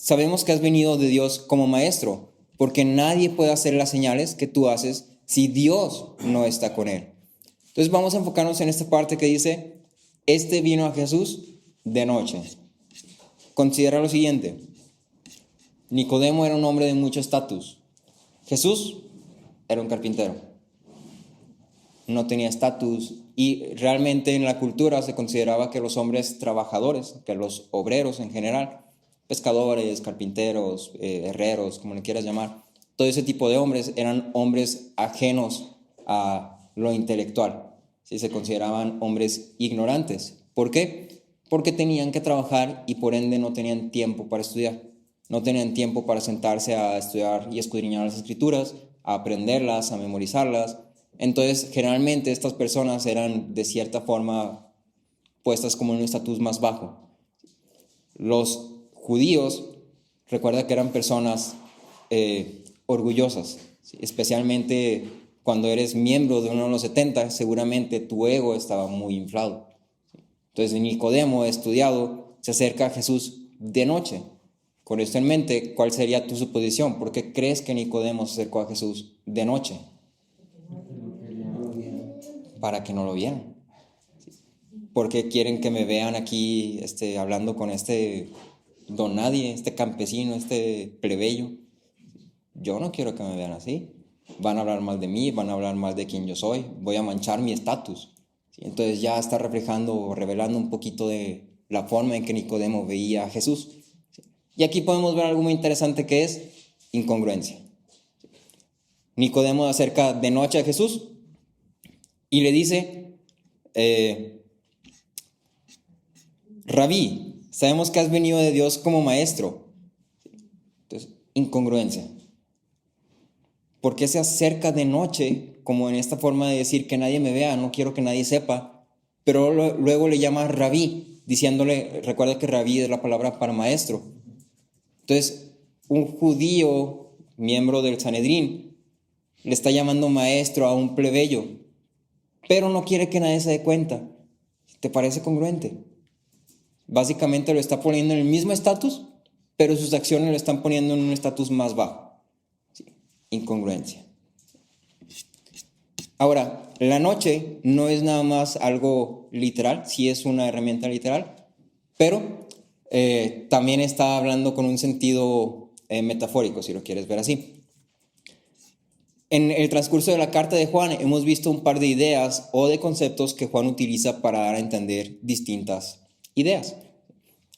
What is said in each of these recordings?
sabemos que has venido de Dios como maestro, porque nadie puede hacer las señales que tú haces si Dios no está con él. Entonces vamos a enfocarnos en esta parte que dice, este vino a Jesús de noche. Considera lo siguiente, Nicodemo era un hombre de mucho estatus. Jesús era un carpintero. No tenía estatus y realmente en la cultura se consideraba que los hombres trabajadores, que los obreros en general, pescadores, carpinteros, herreros, como le quieras llamar, todo ese tipo de hombres eran hombres ajenos a lo intelectual. ¿Sí? Se consideraban hombres ignorantes. ¿Por qué? Porque tenían que trabajar y por ende no tenían tiempo para estudiar. No tenían tiempo para sentarse a estudiar y escudriñar las escrituras, a aprenderlas, a memorizarlas. Entonces, generalmente estas personas eran de cierta forma puestas como en un estatus más bajo. Los judíos, recuerda que eran personas orgullosas, ¿sí? Especialmente cuando eres miembro de uno de los 70, seguramente tu ego estaba muy inflado. Entonces Nicodemo, estudiado, se acerca a Jesús de noche. Con esto en mente, ¿cuál sería tu suposición? ¿Por qué crees que Nicodemo se acercó a Jesús de noche? Para que no lo vieran. ¿Por qué quieren que me vean aquí hablando con este don nadie, este campesino, este plebeyo? Yo no quiero que me vean así. Van a hablar mal de mí, van a hablar mal de quién yo soy. Voy a manchar mi estatus. ¿Sí? Entonces ya está reflejando o revelando un poquito de la forma en que Nicodemo veía a Jesús. ¿Sí? Y aquí podemos ver algo muy interesante que es incongruencia. Nicodemo se acerca de noche a Jesús y le dice, Rabí, sabemos que has venido de Dios como maestro. Entonces, incongruencia. ¿Por qué se acerca de noche, como en esta forma de decir que nadie me vea, no quiero que nadie sepa? Pero luego le llama Rabí, diciéndole, recuerda que Rabí es la palabra para maestro. Entonces, un judío, miembro del Sanedrín, le está llamando maestro a un plebeyo, pero no quiere que nadie se dé cuenta. ¿Te parece congruente? Básicamente lo está poniendo en el mismo estatus, pero sus acciones lo están poniendo en un estatus más bajo. ¿Sí? Incongruencia. Ahora, la noche no es nada más algo literal, sí es una herramienta literal, pero también está hablando con un sentido metafórico, si lo quieres ver así. En el transcurso de la carta de Juan hemos visto un par de ideas o de conceptos que Juan utiliza para dar a entender distintas ideas.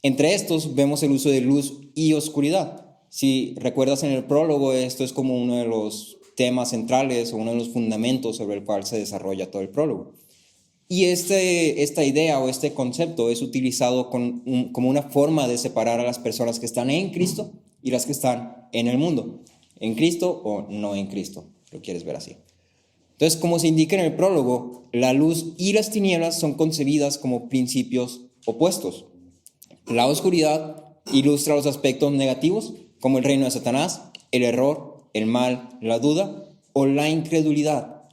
Entre estos vemos el uso de luz y oscuridad. Si recuerdas en el prólogo, esto es como uno de los temas centrales o uno de los fundamentos sobre el cual se desarrolla todo el prólogo. Y esta idea o este concepto es utilizado como una forma de separar a las personas que están en Cristo y las que están en el mundo. En Cristo o no en Cristo, lo quieres ver así. Entonces, como se indica en el prólogo, la luz y las tinieblas son concebidas como principios opuestos. La oscuridad ilustra los aspectos negativos, como el reino de Satanás, el error, el mal, la duda o la incredulidad.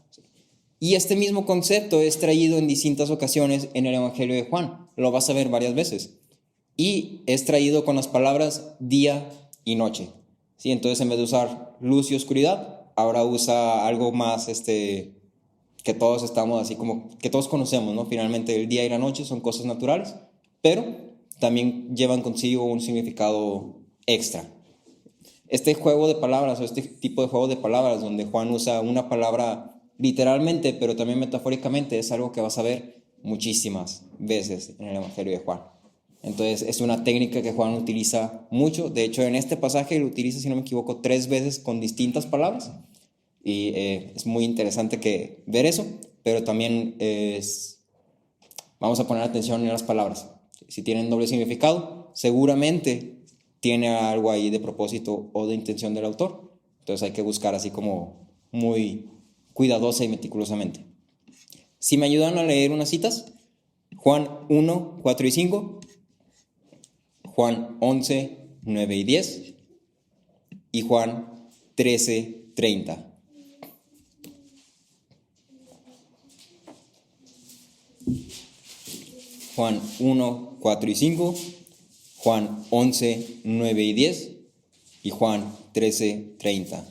Y este mismo concepto es traído en distintas ocasiones en el Evangelio de Juan. Lo vas a ver varias veces. Y es traído con las palabras día y noche. ¿Sí? Entonces, en vez de usar luz y oscuridad, ahora usa algo más que todos estamos así como, que todos conocemos, ¿no? Finalmente, el día y la noche son cosas naturales, pero también llevan consigo un significado extra. Este juego de palabras o este tipo de juego de palabras donde Juan usa una palabra literalmente, pero también metafóricamente, es algo que vas a ver muchísimas veces en el Evangelio de Juan. Entonces, es una técnica que Juan utiliza mucho. De hecho, en este pasaje lo utiliza, si no me equivoco, 3 veces con distintas palabras. Y es muy interesante ver eso, pero también vamos a poner atención en las palabras. Si tienen doble significado, seguramente tiene algo ahí de propósito o de intención del autor. Entonces hay que buscar así como muy cuidadosa y meticulosamente. Si me ayudan a leer unas citas, Juan 1, 4 y 5, Juan 11, 9 y 10 y Juan 13, 30. Juan 1, 4 y 5, Juan 11, 9 y 10 y Juan 13, 30.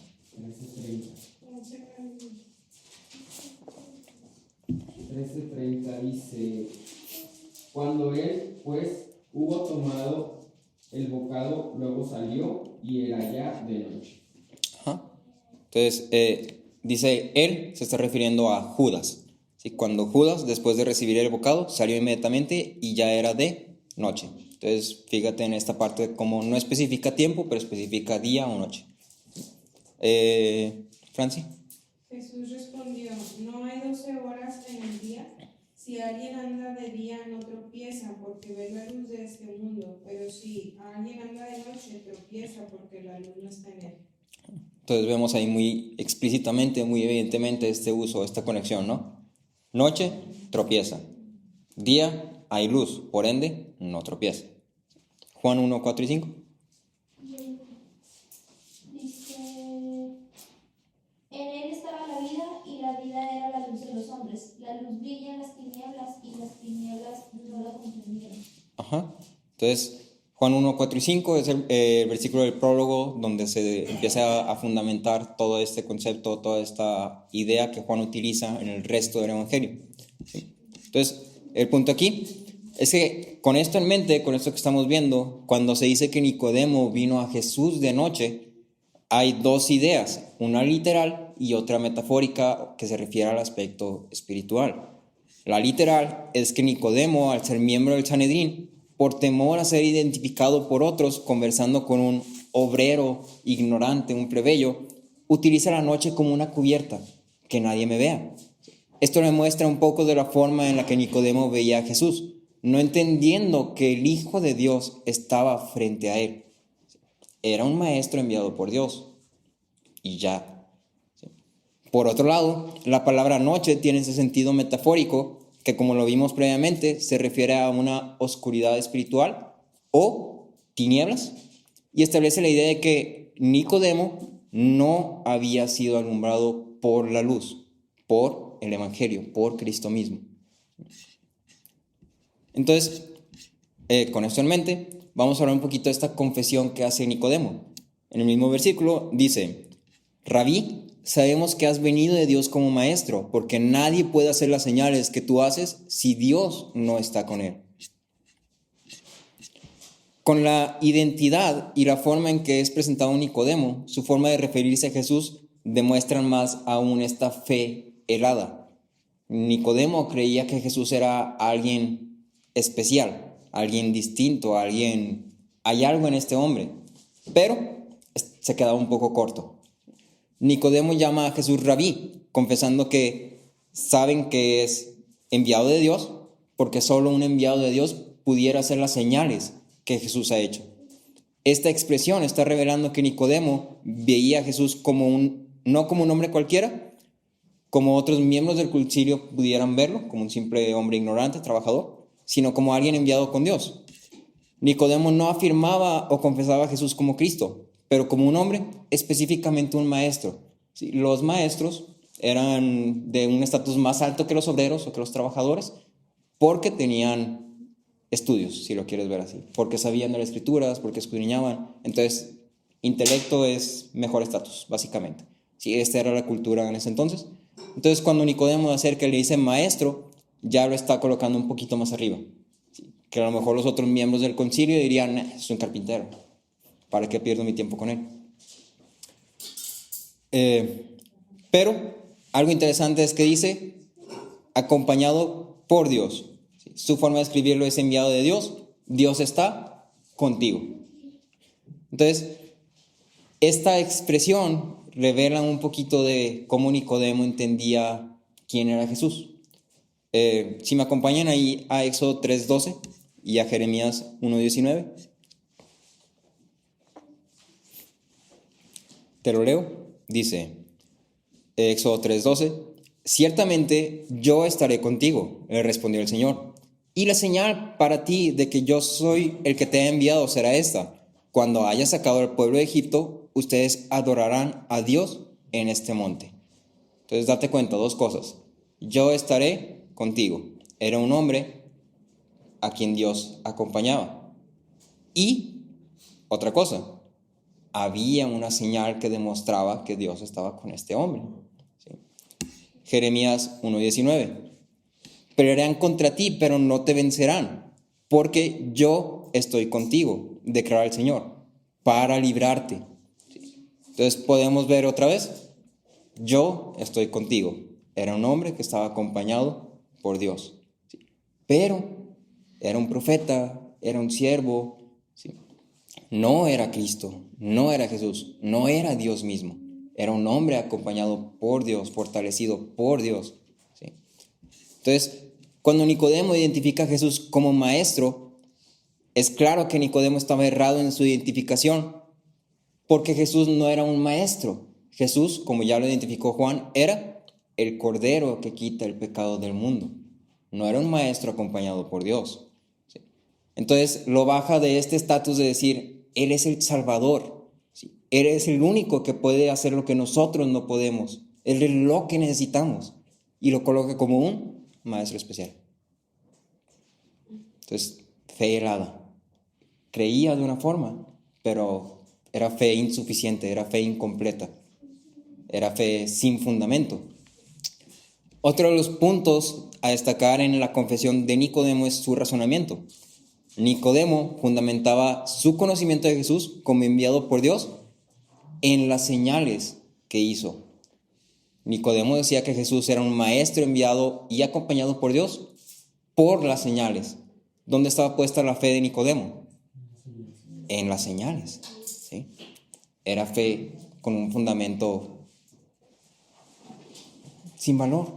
13:30 dice: cuando él, pues, hubo tomado el bocado, luego salió y era ya de noche. Ajá. Entonces, dice él, se está refiriendo a Judas. ¿Sí? Cuando Judas, después de recibir el bocado, salió inmediatamente y ya era de noche. Entonces, fíjate en esta parte, como no especifica tiempo, pero especifica día o noche. Franci. Jesús respondió: no hay 12 horas en el día. Si alguien anda de día no tropieza porque ve la luz de este mundo, pero si alguien anda de noche tropieza porque la luz no está en él. Entonces vemos ahí muy explícitamente, muy evidentemente este uso, esta conexión, ¿no? Noche, tropieza. Día, hay luz, por ende, no tropieza. Juan 1, 4 y 5. Dice, en él estaba la vida y la vida era la luz de los hombres. La luz brilla en las tinieblas y las tinieblas no la comprendieron. Ajá. Entonces, Juan 1, 4 y 5 es el versículo del prólogo donde se empieza a fundamentar todo este concepto, toda esta idea que Juan utiliza en el resto del Evangelio. ¿Sí? Entonces, el punto aquí es que con esto en mente, con esto que estamos viendo, cuando se dice que Nicodemo vino a Jesús de noche, hay dos ideas, una literal y otra metafórica que se refiere al aspecto espiritual. La literal es que Nicodemo, al ser miembro del Sanedrín, por temor a ser identificado por otros, conversando con un obrero ignorante, un plebeyo, utiliza la noche como una cubierta, que nadie me vea. Esto le muestra un poco de la forma en la que Nicodemo veía a Jesús, no entendiendo que el Hijo de Dios estaba frente a él. Era un maestro enviado por Dios, y ya. Por otro lado, la palabra noche tiene ese sentido metafórico que, como lo vimos previamente, se refiere a una oscuridad espiritual o tinieblas, y establece la idea de que Nicodemo no había sido alumbrado por la luz, por el Evangelio, por Cristo mismo. Entonces, con esto en mente, vamos a hablar un poquito de esta confesión que hace Nicodemo. En el mismo versículo dice: Rabí, sabemos que has venido de Dios como maestro, porque nadie puede hacer las señales que tú haces si Dios no está con él. Con la identidad y la forma en que es presentado Nicodemo, su forma de referirse a Jesús demuestran más aún esta fe helada. Nicodemo creía que Jesús era alguien especial, alguien distinto, hay algo en este hombre, pero se quedaba un poco corto. Nicodemo llama a Jesús Rabí, confesando que saben que es enviado de Dios, porque solo un enviado de Dios pudiera hacer las señales que Jesús ha hecho. Esta expresión está revelando que Nicodemo veía a Jesús no como un hombre cualquiera, como otros miembros del concilio pudieran verlo, como un simple hombre ignorante, trabajador, sino como alguien enviado con Dios. Nicodemo no afirmaba o confesaba a Jesús como Cristo, pero como un hombre, específicamente un maestro. ¿Sí? Los maestros eran de un estatus más alto que los obreros o que los trabajadores, porque tenían estudios, si lo quieres ver así, porque sabían de las escrituras, porque escudriñaban. Entonces, intelecto es mejor estatus, básicamente. Sí, esta era la cultura en ese entonces. Entonces, cuando Nicodemo se acerca y le dice maestro, ya lo está colocando un poquito más arriba. ¿Sí? Que a lo mejor los otros miembros del concilio dirían: es un carpintero, ¿para qué pierdo mi tiempo con él? Pero algo interesante es que dice acompañado por Dios. ¿Sí? Su forma de escribirlo es enviado de Dios. Dios está contigo. Entonces, esta expresión revela un poquito de cómo Nicodemo entendía quién era Jesús. Si me acompañan ahí a Éxodo 3:12 y a Jeremías 1:19. Te lo leo. Dice Éxodo 3:12: ciertamente yo estaré contigo, le respondió el Señor, y la señal para ti de que yo soy el que te ha enviado será esta: cuando hayas sacado al pueblo de Egipto, ustedes adorarán a Dios en este monte. Entonces date cuenta, dos cosas: yo estaré contigo. Era un hombre a quien Dios acompañaba. Y otra cosa, había una señal que demostraba que Dios estaba con este hombre. ¿Sí? Jeremías 1:19. Pelearán contra ti, pero no te vencerán, porque yo estoy contigo, declara el Señor, para librarte. ¿Sí? Entonces podemos ver otra vez, yo estoy contigo. Era un hombre que estaba acompañado por Dios. ¿Sí? Pero era un profeta, era un siervo. ¿Sí? No era Cristo, no era Jesús, no era Dios mismo. Era un hombre acompañado por Dios, fortalecido por Dios. ¿Sí? Entonces, cuando Nicodemo identifica a Jesús como maestro, es claro que Nicodemo estaba errado en su identificación, porque Jesús no era un maestro. Jesús, como ya lo identificó Juan, era el Cordero que quita el pecado del mundo. No era un maestro acompañado por Dios. ¿Sí? Entonces lo baja de este estatus de decir, Él es el Salvador. ¿Sí? Él es el único que puede hacer lo que nosotros no podemos. Él es lo que necesitamos. Y lo coloca como un maestro especial. Entonces, fe helada. Creía de una forma, pero era fe insuficiente, era fe incompleta, era fe sin fundamento. Otro de los puntos a destacar en la confesión de Nicodemo es su razonamiento. Nicodemo fundamentaba su conocimiento de Jesús como enviado por Dios en las señales que hizo. Nicodemo decía que Jesús era un maestro enviado y acompañado por Dios por las señales. ¿Dónde estaba puesta la fe de Nicodemo? En las señales. ¿Sí? Era fe con un fundamento sin valor.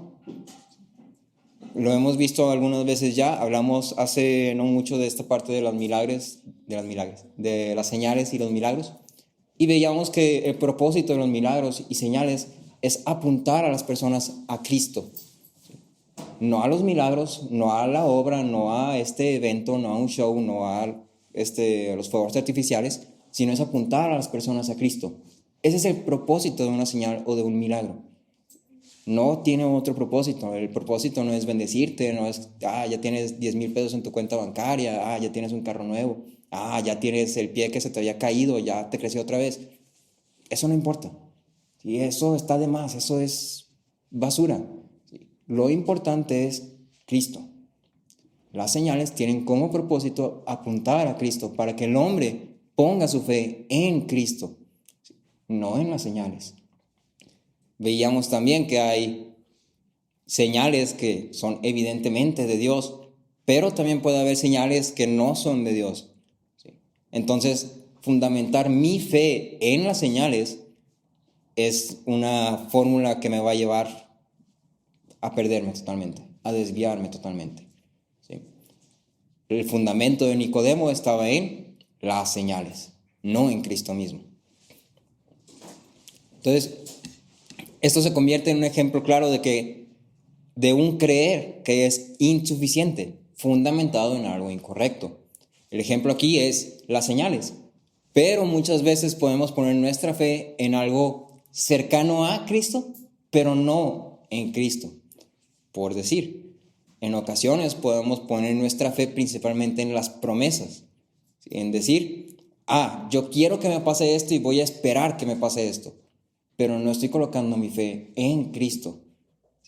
Lo hemos visto algunas veces ya, hablamos hace no mucho de esta parte de de las señales y los milagros, y veíamos que el propósito de los milagros y señales es apuntar a las personas a Cristo. No a los milagros, no a la obra, no a este evento, no a un show, no a los fuegos artificiales, sino es apuntar a las personas a Cristo. Ese es el propósito de una señal o de un milagro. No tiene otro propósito. El propósito no es bendecirte, no es, ya tienes 10,000 pesos en tu cuenta bancaria, ya tienes un carro nuevo, ya tienes el pie que se te había caído, ya te creció otra vez. Eso no importa. Y eso está de más, eso es basura. Lo importante es Cristo. Las señales tienen como propósito apuntar a Cristo para que el hombre ponga su fe en Cristo, no en las señales. Veíamos también que hay señales que son evidentemente de Dios, pero también puede haber señales que no son de Dios. Entonces, fundamentar mi fe en las señales es una fórmula que me va a llevar a perderme totalmente, a desviarme totalmente. ¿Sí? El fundamento de Nicodemo estaba en las señales, no en Cristo mismo. Entonces, esto se convierte en un ejemplo claro de un creer que es insuficiente, fundamentado en algo incorrecto. El ejemplo aquí es las señales, pero muchas veces podemos poner nuestra fe en algo cercano a Cristo, pero no en Cristo. Por decir, en ocasiones podemos poner nuestra fe principalmente en las promesas, en decir, yo quiero que me pase esto y voy a esperar que me pase esto. Pero no estoy colocando mi fe en Cristo.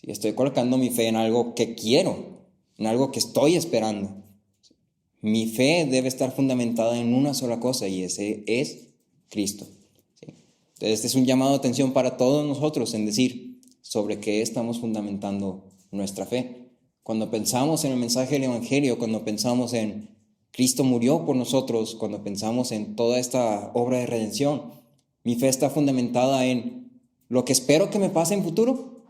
Estoy colocando mi fe en algo que quiero, en algo que estoy esperando. Mi fe debe estar fundamentada en una sola cosa y ese es Cristo. Entonces, este es un llamado de atención para todos nosotros en decir sobre qué estamos fundamentando nuestra fe. Cuando pensamos en el mensaje del Evangelio, cuando pensamos en Cristo murió por nosotros, cuando pensamos en toda esta obra de redención, ¿mi fe está fundamentada en lo que espero que me pase en futuro?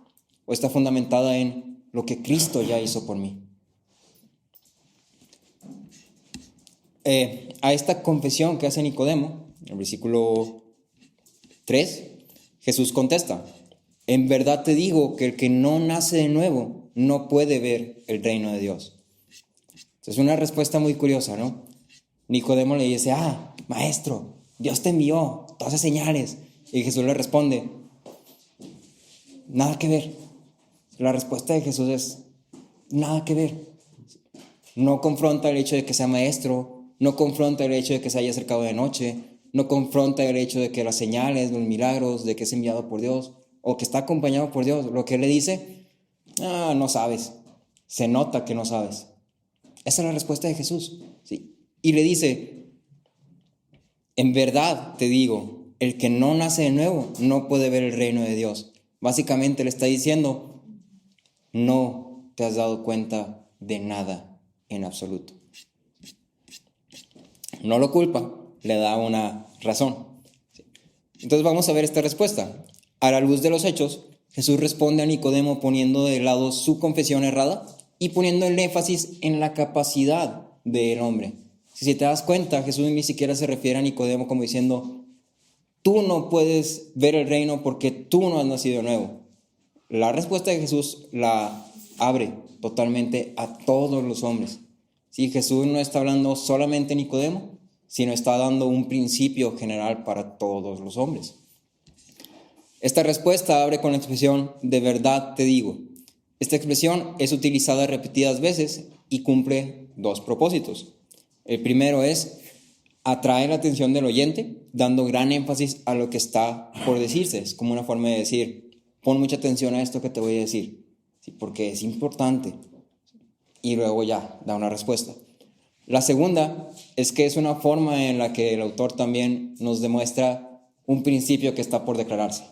¿O está fundamentada en lo que Cristo ya hizo por mí? A esta confesión que hace Nicodemo, en el versículo 3, Jesús contesta, en verdad te digo que el que no nace de nuevo no puede ver el reino de Dios. Es una respuesta muy curiosa, ¿no? Nicodemo le dice, maestro, Dios te envió, todas esas señales. Y Jesús le responde, nada que ver. La respuesta de Jesús es, nada que ver. No confronta el hecho de que sea maestro, no confronta el hecho de que se haya acercado de noche, no confronta el hecho de que las señales, los milagros, de que es enviado por Dios o que está acompañado por Dios. Lo que él le dice, no sabes, se nota que no sabes. Esa es la respuesta de Jesús, ¿sí? Y le dice, en verdad te digo, el que no nace de nuevo no puede ver el reino de Dios. Básicamente le está diciendo, no te has dado cuenta de nada en absoluto. No lo culpa, le da una razón. Entonces vamos a ver esta respuesta. A la luz de los hechos, Jesús responde a Nicodemo poniendo de lado su confesión errada y poniendo el énfasis en la capacidad del hombre. Si te das cuenta, Jesús ni siquiera se refiere a Nicodemo como diciendo, tú no puedes ver el reino porque tú no has nacido de nuevo. La respuesta de Jesús la abre totalmente a todos los hombres. Sí, Jesús no está hablando solamente a Nicodemo, sino está dando un principio general para todos los hombres. Esta respuesta abre con la expresión, de verdad te digo. Esta expresión es utilizada repetidas veces y cumple dos propósitos. El primero es atraer la atención del oyente, dando gran énfasis a lo que está por decirse. Es como una forma de decir, pon mucha atención a esto que te voy a decir, ¿sí? Porque es importante. Y luego ya da una respuesta. La segunda es que es una forma en la que el autor también nos demuestra un principio que está por declararse.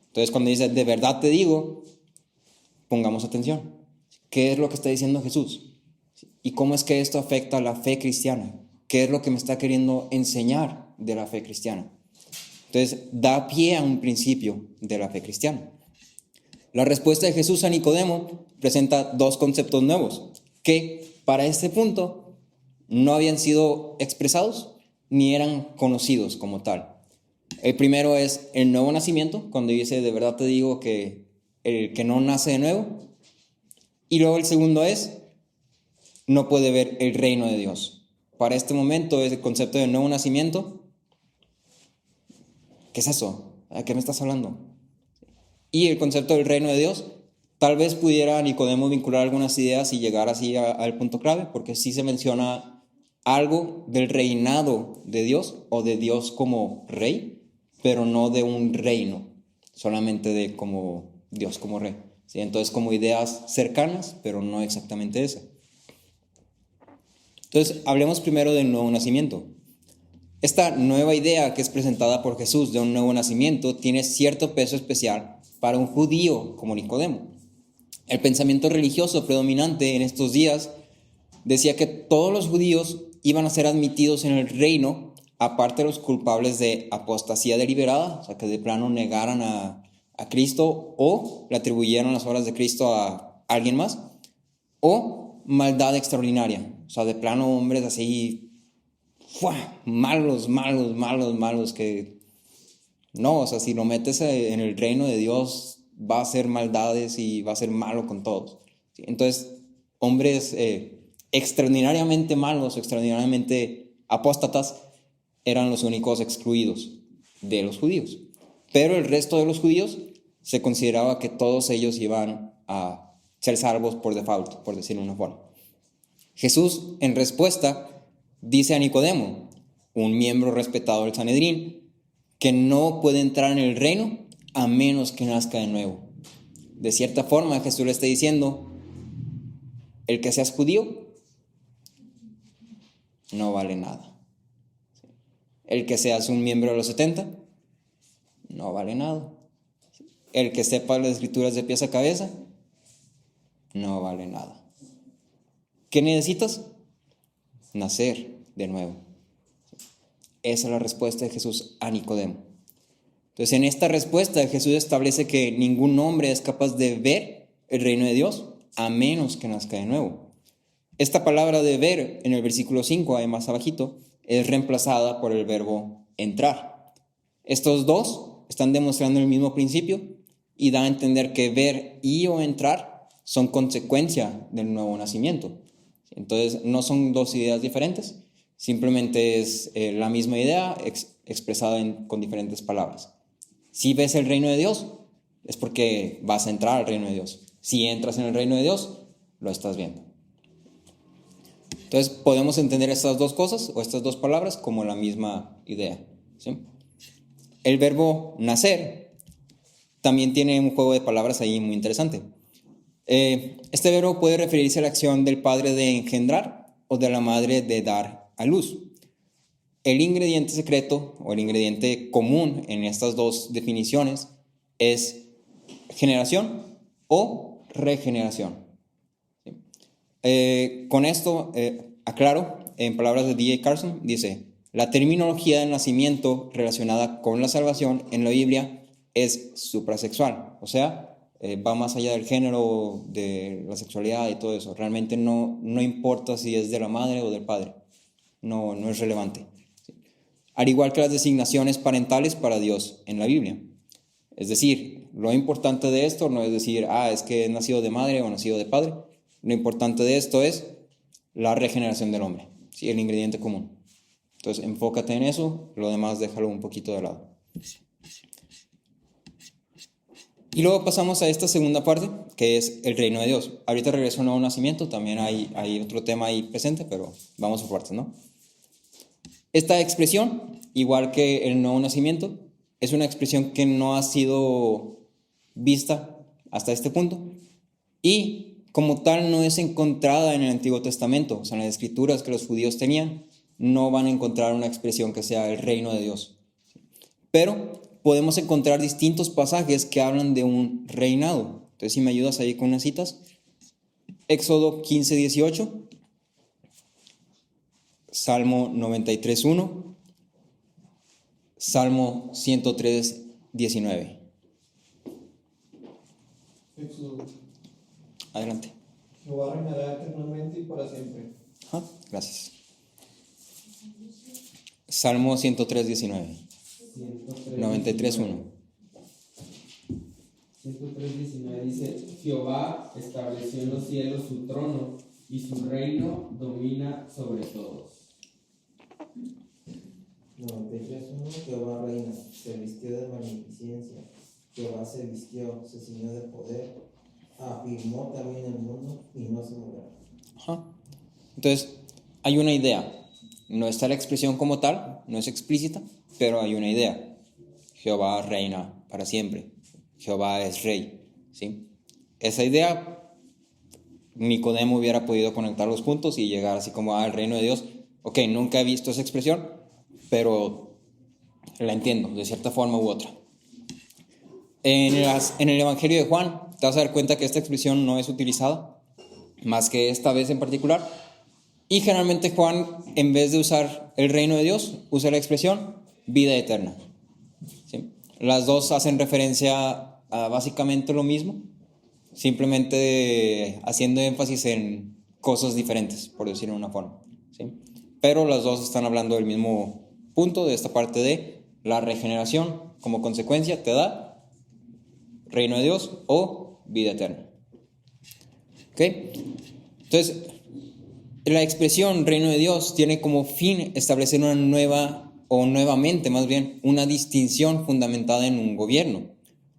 Entonces, cuando dice, de verdad te digo, pongamos atención. ¿Qué es lo que está diciendo Jesús? ¿Y cómo es que esto afecta a la fe cristiana? ¿Qué es lo que me está queriendo enseñar de la fe cristiana? Entonces, da pie a un principio de la fe cristiana. La respuesta de Jesús a Nicodemo presenta dos conceptos nuevos que, para este punto, no habían sido expresados ni eran conocidos como tal. El primero es el nuevo nacimiento, cuando dice, de verdad te digo que el que no nace de nuevo. Y luego el segundo es, no puede ver el reino de Dios. Para este momento es el concepto de nuevo nacimiento. ¿Qué es eso? ¿A qué me estás hablando? Y el concepto del reino de Dios, tal vez pudiera Nicodemo vincular algunas ideas y llegar así al punto clave, porque sí se menciona algo del reinado de Dios o de Dios como rey, pero no de un reino, solamente de como Dios como rey. ¿Sí? Entonces, como ideas cercanas, pero no exactamente esa. Entonces, hablemos primero del nuevo nacimiento. Esta nueva idea que es presentada por Jesús de un nuevo nacimiento tiene cierto peso especial para un judío como Nicodemo. El pensamiento religioso predominante en estos días decía que todos los judíos iban a ser admitidos en el reino, aparte de los culpables de apostasía deliberada, o sea, que de plano negaran a Cristo o le atribuyeron las obras de Cristo a alguien más, o maldad extraordinaria, o sea, de plano hombres así, malos, que no, o sea, si lo metes en el reino de Dios va a hacer maldades y va a ser malo con todos. ¿Sí? Entonces, hombres extraordinariamente malos, extraordinariamente apóstatas, eran los únicos excluidos de los judíos. Pero el resto de los judíos se consideraba que todos ellos iban a ser salvos por default, por decirlo de una forma. Jesús, en respuesta, dice a Nicodemo, un miembro respetado del Sanedrín, que no puede entrar en el reino a menos que nazca de nuevo. De cierta forma, Jesús le está diciendo, el que seas judío no vale nada. El que seas un miembro de los 70 no vale nada. El que sepa las escrituras de pies a cabeza no vale nada. ¿Qué necesitas? Nacer de nuevo. Esa es la respuesta de Jesús a Nicodemo. Entonces, en esta respuesta Jesús establece que ningún hombre es capaz de ver el reino de Dios a menos que nazca de nuevo. Esta palabra de ver en el versículo 5, además abajito, es reemplazada por el verbo entrar. Estos dos están demostrando el mismo principio y da a entender que ver y o entrar son consecuencia del nuevo nacimiento. Entonces, no son dos ideas diferentes, simplemente es la misma idea expresada con diferentes palabras. Si ves el reino de Dios, es porque vas a entrar al reino de Dios. Si entras en el reino de Dios, lo estás viendo. Entonces podemos entender estas dos cosas o estas dos palabras como la misma idea, ¿sí? El verbo nacer también tiene un juego de palabras ahí muy interesante. Este verbo puede referirse a la acción del padre de engendrar o de la madre de dar a luz. El ingrediente secreto o el ingrediente común en estas dos definiciones es generación o regeneración. ¿Sí? Con esto aclaro, en palabras de D.A. Carson, dice: la terminología del nacimiento relacionada con la salvación en la Biblia es suprasexual, o sea, va más allá del género, de la sexualidad y todo eso. Realmente no importa si es de la madre o del padre, no es relevante. ¿Sí? Al igual que las designaciones parentales para Dios en la Biblia. Es decir, lo importante de esto no es decir, es que es nacido de madre o nacido de padre. Lo importante de esto es la regeneración del hombre, ¿sí? El ingrediente común. Entonces, enfócate en eso, lo demás déjalo un poquito de lado. Y luego pasamos a esta segunda parte, que es el reino de Dios. Ahorita regreso al nuevo nacimiento, también hay otro tema ahí presente, pero vamos por partes, ¿no? Esta expresión, igual que el nuevo nacimiento, es una expresión que no ha sido vista hasta este punto y como tal no es encontrada en el Antiguo Testamento. O sea, en las escrituras que los judíos tenían, no van a encontrar una expresión que sea el reino de Dios. Pero podemos encontrar distintos pasajes que hablan de un reinado. Entonces, si me ayudas ahí con unas citas. Éxodo 15:18, Salmo 93:1, Salmo 103:19. Éxodo. Adelante. Jehová reinará eternamente y para siempre. Gracias. Salmo 103:19. 93:1. 103:19 dice: Jehová estableció en los cielos su trono y su reino domina sobre todos. 93:1. Jehová reina, se vistió de magnificencia. Jehová se vistió, se ciñó de poder, afirmó también el mundo y no se moverá. Entonces, hay una idea. No está la expresión como tal, no es explícita, pero hay una idea. Jehová reina para siempre. Jehová es rey, ¿sí? Esa idea, Nicodemo hubiera podido conectar los puntos y llegar así como al reino de Dios. Ok, nunca he visto esa expresión, pero la entiendo de cierta forma u otra. En el Evangelio de Juan, te vas a dar cuenta que esta expresión no es utilizada, más que esta vez en particular. Y generalmente Juan, en vez de usar el reino de Dios, usa la expresión vida eterna. ¿Sí? Las dos hacen referencia a básicamente lo mismo, simplemente haciendo énfasis en cosas diferentes, por decirlo de una forma. ¿Sí? Pero las dos están hablando del mismo punto, de esta parte de la regeneración. Como consecuencia te da reino de Dios o vida eterna. ¿Ok? Entonces, la expresión reino de Dios tiene como fin establecer una nuevamente más bien, una distinción fundamentada en un gobierno.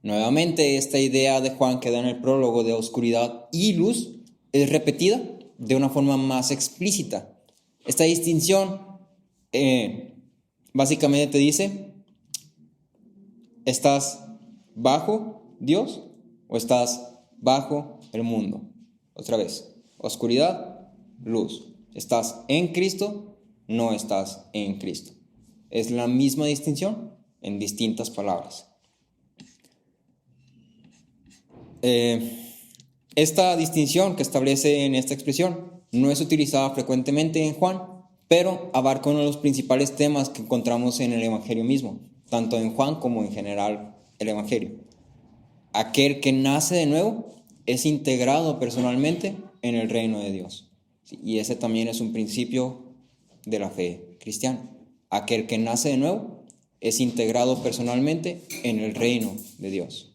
Nuevamente, esta idea de Juan que da en el prólogo de oscuridad y luz es repetida de una forma más explícita. Esta distinción básicamente te dice: ¿estás bajo Dios o estás bajo el mundo? Otra vez, oscuridad, luz. ¿Estás en Cristo? No estás en Cristo. Es la misma distinción en distintas palabras. Esta distinción que establece en esta expresión no es utilizada frecuentemente en Juan, pero abarca uno de los principales temas que encontramos en el Evangelio mismo, tanto en Juan como en general el Evangelio. Aquel que nace de nuevo es integrado personalmente en el reino de Dios. Y ese también es un principio de la fe cristiana. Aquel que nace de nuevo es integrado personalmente en el reino de Dios.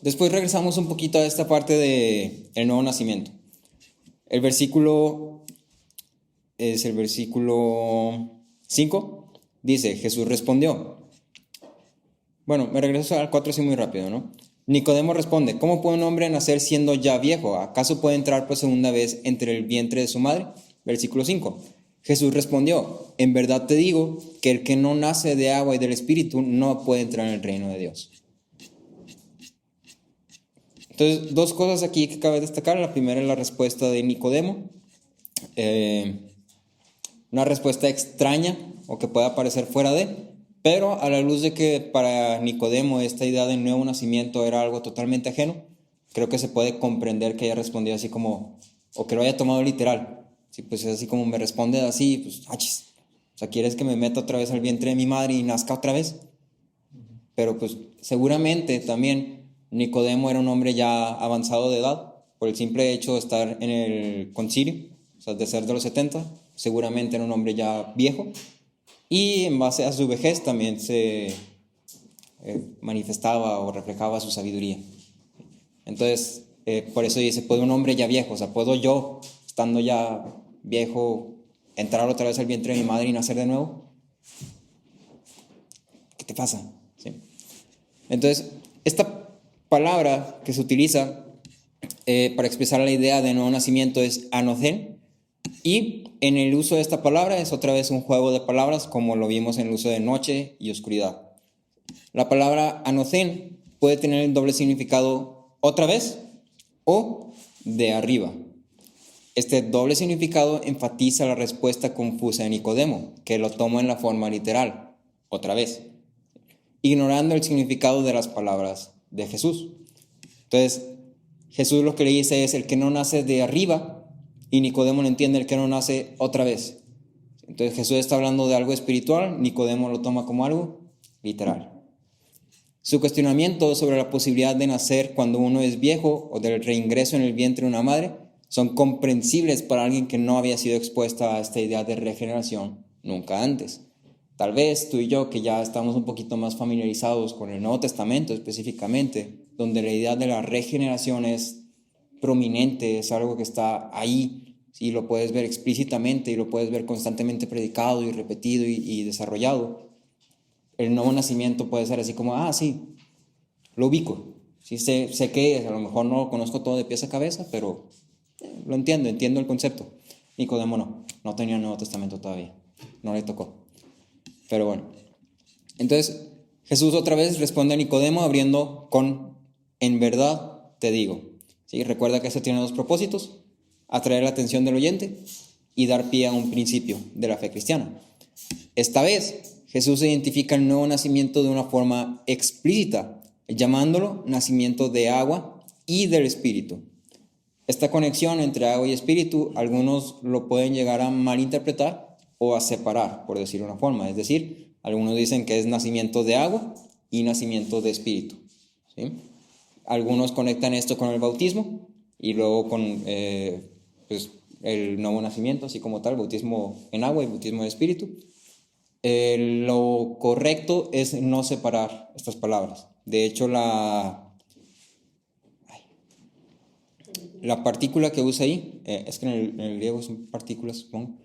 Después regresamos un poquito a esta parte del nuevo nacimiento. El versículo es el versículo 5. Dice: Jesús respondió. Bueno, me regreso al 4 así muy rápido, ¿no? Nicodemo responde, ¿cómo puede un hombre nacer siendo ya viejo? ¿Acaso puede entrar por segunda vez entre el vientre de su madre? Versículo 5. Jesús respondió, en verdad te digo que el que no nace de agua y del Espíritu no puede entrar en el reino de Dios. Entonces, dos cosas aquí que cabe destacar. La primera es la respuesta de Nicodemo. Una respuesta extraña o que pueda parecer fuera de, pero a la luz de que para Nicodemo esta idea de nuevo nacimiento era algo totalmente ajeno, creo que se puede comprender que haya respondido así como, o que lo haya tomado literal. Sí, pues es así como me responde así, pues, achis. O sea, ¿quieres que me meta otra vez al vientre de mi madre y nazca otra vez? Pero pues seguramente también Nicodemo era un hombre ya avanzado de edad, por el simple hecho de estar en el concilio, o sea, de ser de los 70, seguramente era un hombre ya viejo, y en base a su vejez también se manifestaba o reflejaba su sabiduría. Entonces, por eso dice, ¿puede un hombre ya viejo? O sea, ¿puedo yo, estando ya viejo, entrar otra vez al vientre de mi madre y nacer de nuevo? ¿Qué te pasa? ¿Sí? Entonces, esta palabra que se utiliza para expresar la idea de nuevo nacimiento es anothén, y en el uso de esta palabra es otra vez un juego de palabras, como lo vimos en el uso de noche y oscuridad. La palabra anothén puede tener el doble significado otra vez o de arriba. Este doble significado enfatiza la respuesta confusa de Nicodemo, que lo toma en la forma literal, otra vez, ignorando el significado de las palabras de Jesús. Entonces, Jesús lo que le dice es el que no nace de arriba, y Nicodemo lo entiende, el que no nace otra vez. Entonces Jesús está hablando de algo espiritual, Nicodemo lo toma como algo literal. Su cuestionamiento sobre la posibilidad de nacer cuando uno es viejo o del reingreso en el vientre de una madre son comprensibles para alguien que no había sido expuesta a esta idea de regeneración nunca antes. Tal vez tú y yo, que ya estamos un poquito más familiarizados con el Nuevo Testamento específicamente, donde la idea de la regeneración es prominente, es algo que está ahí, ¿sí? Lo puedes ver explícitamente y lo puedes ver constantemente predicado y repetido y desarrollado. El nuevo nacimiento puede ser así como, sí, lo ubico, sí, sé qué es, a lo mejor no lo conozco todo de pies a cabeza, pero lo entiendo el concepto. Nicodemo no tenía el Nuevo Testamento todavía, no le tocó. Pero bueno, entonces Jesús otra vez responde a Nicodemo abriendo con, en verdad te digo. ¿Sí? Recuerda que esto tiene dos propósitos, atraer la atención del oyente y dar pie a un principio de la fe cristiana. Esta vez, Jesús identifica el nuevo nacimiento de una forma explícita, llamándolo nacimiento de agua y del Espíritu. Esta conexión entre agua y Espíritu, algunos lo pueden llegar a malinterpretar o a separar, por decirlo de una forma. Es decir, algunos dicen que es nacimiento de agua y nacimiento de Espíritu. ¿Sí? Algunos conectan esto con el bautismo y luego con pues, el nuevo nacimiento, así como tal, bautismo en agua y bautismo de Espíritu. Lo correcto es no separar estas palabras. De hecho, la partícula que usa ahí, es que en el griego son partículas, supongo,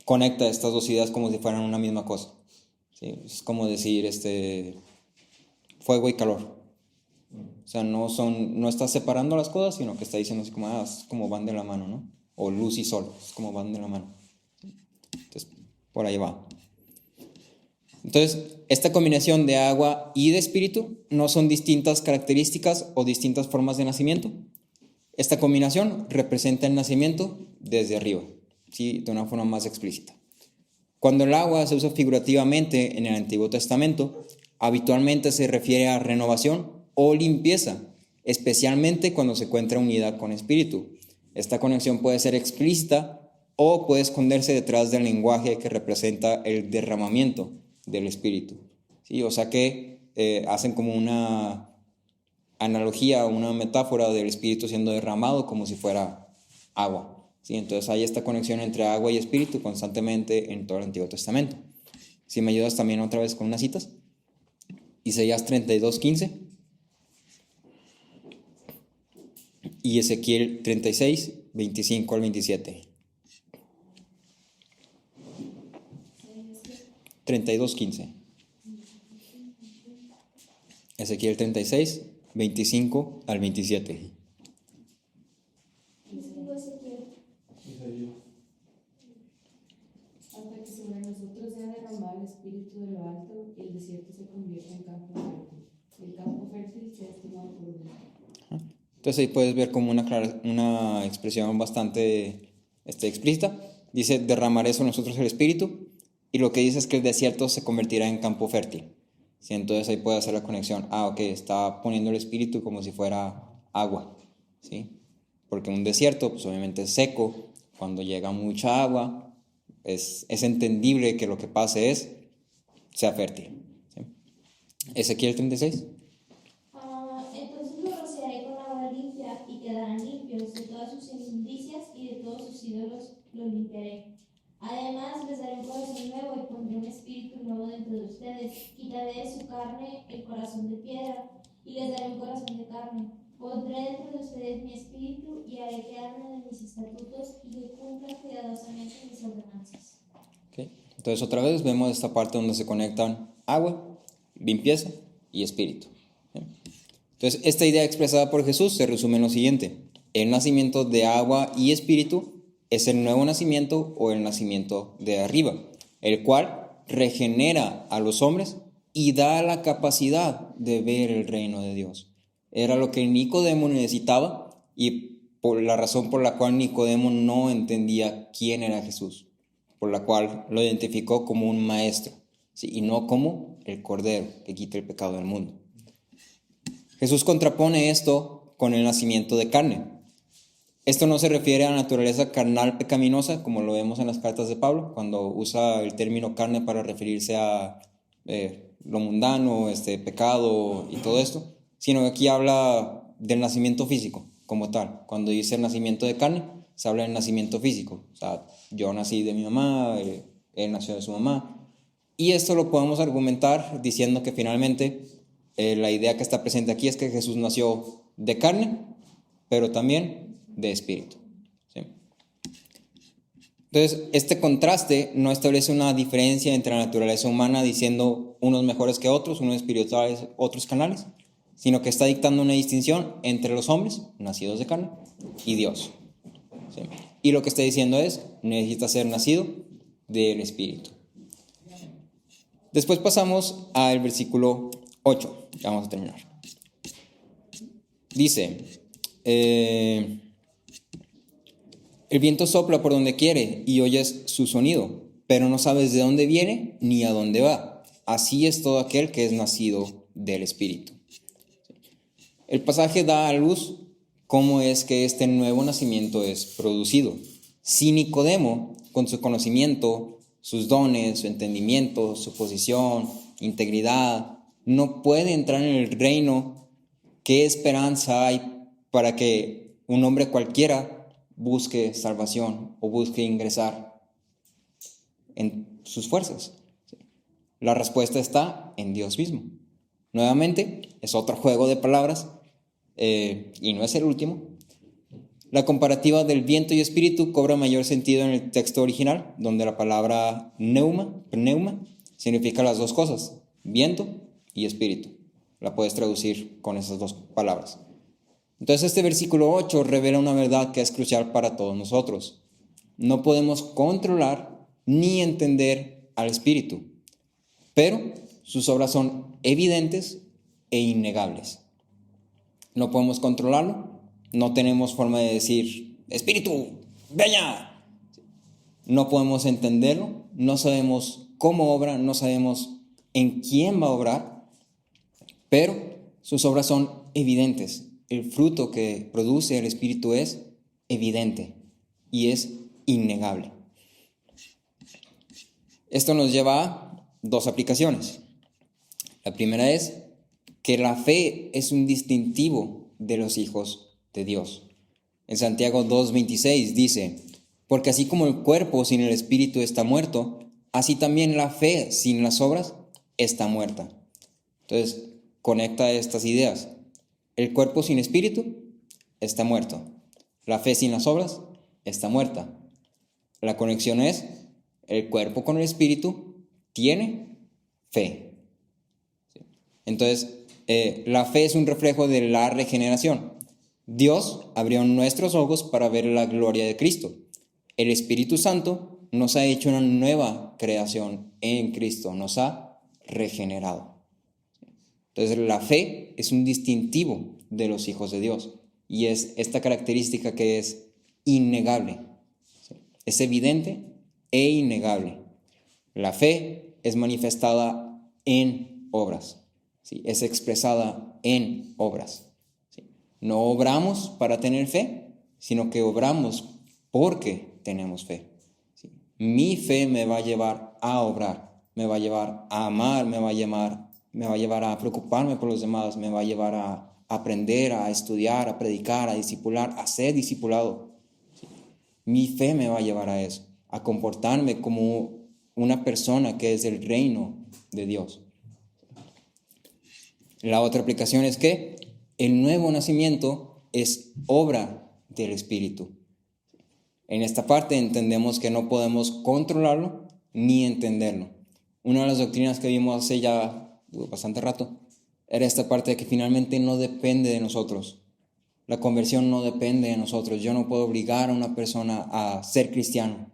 conecta estas dos ideas como si fueran una misma cosa. ¿Sí? Es como decir fuego y calor. O sea, no está separando las cosas, sino que está diciendo así como, es como van de la mano, ¿no? O luz y sol, es como van de la mano. Entonces, por ahí va. Entonces, esta combinación de agua y de espíritu no son distintas características o distintas formas de nacimiento. Esta combinación representa el nacimiento desde arriba, ¿sí? De una forma más explícita. Cuando el agua se usa figurativamente en el Antiguo Testamento, habitualmente se refiere a renovación o limpieza, especialmente cuando se encuentra unida con espíritu. Esta conexión puede ser explícita o puede esconderse detrás del lenguaje que representa el derramamiento del espíritu. ¿Sí? O sea que hacen como una analogía, una metáfora del espíritu siendo derramado como si fuera agua. ¿Sí? Entonces hay esta conexión entre agua y espíritu constantemente en todo el Antiguo Testamento. Si me ayudas también otra vez con unas citas. Isaías 32:15 y Ezequiel 36:25 al 27. 32:15. Ezequiel 36, 25 al 27. Dijo Ezequiel, Hasta que sobre nosotros sea derramado el espíritu de lo alto y el desierto se convierta en campo fértil. El campo fértil sea estimado por Dios. Entonces ahí puedes ver como una expresión bastante explícita. Dice, derramaré sobre nosotros el espíritu, y lo que dice es que el desierto se convertirá en campo fértil. ¿Sí? Entonces ahí puede hacer la conexión. Ok, está poniendo el espíritu como si fuera agua. ¿Sí? Porque un desierto, pues obviamente es seco. Cuando llega mucha agua, es entendible que lo que pase sea fértil. ¿Sí? Ezequiel 36. entonces los rociaré con agua limpia y quedarán limpios de todas sus inmundicias y de todos sus ídolos los limpiaré. Además les daré un corazón nuevo y pondré un espíritu nuevo dentro de ustedes. Quitaré de su carne el corazón de piedra y les daré un corazón de carne. Pondré dentro de ustedes mi espíritu y haré que anden de mis estatutos y que cumplan cuidadosamente mis ordenanzas. Okay. Entonces otra vez vemos esta parte donde se conectan agua, limpieza y espíritu. ¿Sí? Entonces esta idea expresada por Jesús se resume en lo siguiente: el nacimiento de agua y espíritu es el nuevo nacimiento o el nacimiento de arriba, el cual regenera a los hombres y da la capacidad de ver el reino de Dios. Era lo que Nicodemo necesitaba, y por la razón por la cual Nicodemo no entendía quién era Jesús, por la cual lo identificó como un maestro, ¿sí? Y no como el Cordero que quita el pecado del mundo. Jesús contrapone esto con el nacimiento de carne. Esto no se refiere a la naturaleza carnal pecaminosa, como lo vemos en las cartas de Pablo, cuando usa el término carne para referirse a lo mundano, pecado y todo esto, sino que aquí habla del nacimiento físico como tal. Cuando dice el nacimiento de carne, se habla del nacimiento físico. O sea, yo nací de mi mamá, él nació de su mamá. Y esto lo podemos argumentar diciendo que finalmente la idea que está presente aquí es que Jesús nació de carne, pero también de espíritu. ¿Sí? Entonces, este contraste no establece una diferencia entre la naturaleza humana diciendo unos mejores que otros, unos espirituales, otros carnales, sino que está dictando una distinción entre los hombres, nacidos de carne, y Dios. ¿Sí? Y lo que está diciendo es, necesita ser nacido del espíritu. Después pasamos al versículo 8, ya vamos a terminar. Dice, el viento sopla por donde quiere y oyes su sonido, pero no sabes de dónde viene ni a dónde va. Así es todo aquel que es nacido del Espíritu. El pasaje da a luz cómo es que este nuevo nacimiento es producido. Si Nicodemo, con su conocimiento, sus dones, su entendimiento, su posición, integridad, no puede entrar en el reino, ¿qué esperanza hay para que un hombre cualquiera busque salvación o busque ingresar en sus fuerzas? La respuesta está en Dios mismo. Nuevamente, es otro juego de palabras, y no es el último. La comparativa del viento y espíritu cobra mayor sentido en el texto original, donde la palabra pneuma, significa las dos cosas, viento y espíritu. La puedes traducir con esas dos palabras. Entonces este versículo 8 revela una verdad que es crucial para todos nosotros. No podemos controlar ni entender al Espíritu, pero sus obras son evidentes e innegables. No podemos controlarlo, no tenemos forma de decir, Espíritu, venga. No podemos entenderlo, no sabemos cómo obra, no sabemos en quién va a obrar, pero sus obras son evidentes. El fruto que produce el Espíritu es evidente y es innegable. Esto nos lleva a dos aplicaciones. La primera es que la fe es un distintivo de los hijos de Dios. En Santiago 2:26 dice, porque así como el cuerpo sin el Espíritu está muerto, así también la fe sin las obras está muerta. Entonces, conecta estas ideas. El cuerpo sin espíritu está muerto. La fe sin las obras está muerta. La conexión es, el cuerpo con el espíritu tiene fe. Entonces, la fe es un reflejo de la regeneración. Dios abrió nuestros ojos para ver la gloria de Cristo. El Espíritu Santo nos ha hecho una nueva creación en Cristo, nos ha regenerado. Entonces la fe es un distintivo de los hijos de Dios y es esta característica que es innegable, es evidente e innegable. La fe es manifestada en obras, ¿sí? Es expresada en obras, ¿sí? No obramos para tener fe, sino que obramos porque tenemos fe, ¿sí? Mi fe me va a llevar a obrar, me va a llevar a amar, me va a llevar a preocuparme por los demás, me va a llevar a aprender, a estudiar, a predicar, a discipular, a ser discipulado, ¿sí? Mi fe me va a llevar a eso, a comportarme como una persona que es del reino de Dios. La otra aplicación es que el nuevo nacimiento es obra del Espíritu. En esta parte entendemos que no podemos controlarlo ni entenderlo. Una de las doctrinas que vimos hace ya bastante rato era esta parte de que finalmente no depende de nosotros. La conversión no depende de nosotros. Yo no puedo obligar a una persona a ser cristiano.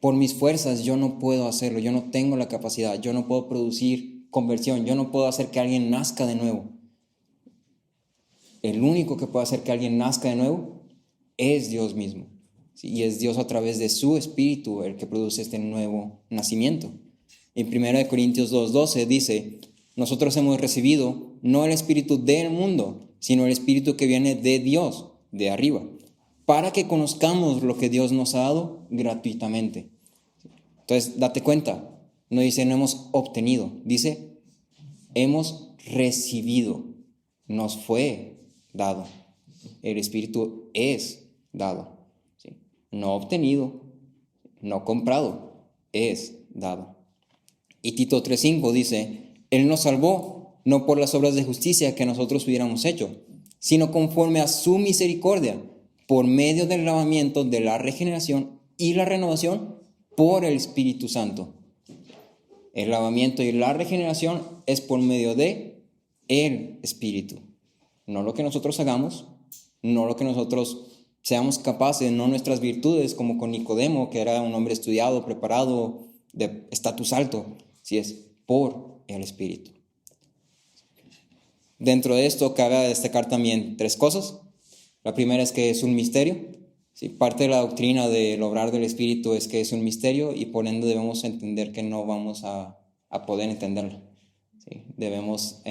Por mis fuerzas yo no puedo hacerlo, yo no tengo la capacidad, yo no puedo producir conversión, yo no puedo hacer que alguien nazca de nuevo. El único que puede hacer que alguien nazca de nuevo es Dios mismo, ¿sí? Y es Dios a través de su Espíritu el que produce este nuevo nacimiento. En 1 Corintios 2:12 dice, nosotros hemos recibido no el espíritu del mundo, sino el Espíritu que viene de Dios, de arriba, para que conozcamos lo que Dios nos ha dado gratuitamente. Entonces, date cuenta, no dice no hemos obtenido, dice hemos recibido, nos fue dado. El Espíritu es dado, ¿sí? No obtenido, no comprado, es dado. Y Tito 3:5 dice, Él nos salvó no por las obras de justicia que nosotros hubiéramos hecho, sino conforme a su misericordia, por medio del lavamiento de la regeneración y la renovación por el Espíritu Santo. El lavamiento y la regeneración es por medio de el Espíritu. No lo que nosotros hagamos, no lo que nosotros seamos capaces, no nuestras virtudes, como con Nicodemo, que era un hombre estudiado, preparado, de estatus alto, si es por el Espíritu. Dentro de esto cabe destacar también 3 cosas. La primera es que es un misterio. Sí, parte de la doctrina del obrar del Espíritu es que es un misterio y por ende debemos entender que no vamos a poder entenderlo. Sí, debemos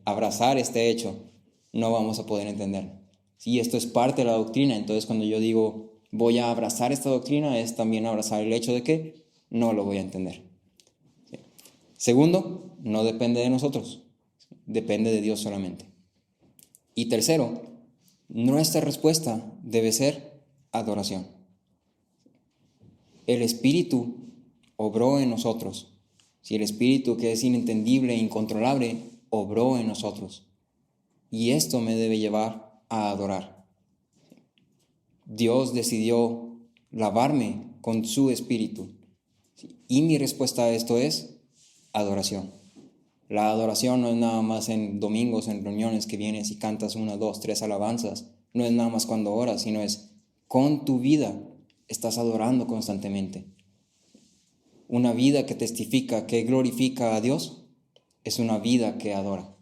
abrazar este hecho, no vamos a poder entenderlo. Sí, esto es parte de la doctrina, entonces cuando yo digo voy a abrazar esta doctrina es también abrazar el hecho de que no lo voy a entender. Sí. Segundo, no depende de nosotros, depende de Dios solamente. Y tercero, nuestra respuesta debe ser adoración. El Espíritu obró en nosotros. Si el Espíritu, que es inentendible e incontrolable, obró en nosotros. Y esto me debe llevar a adorar. Dios decidió lavarme con su Espíritu. Y mi respuesta a esto es adoración. La adoración no es nada más en domingos, en reuniones que vienes y cantas 1, 2, 3 alabanzas. No es nada más cuando oras, sino es con tu vida estás adorando constantemente. Una vida que testifica, que glorifica a Dios, es una vida que adora.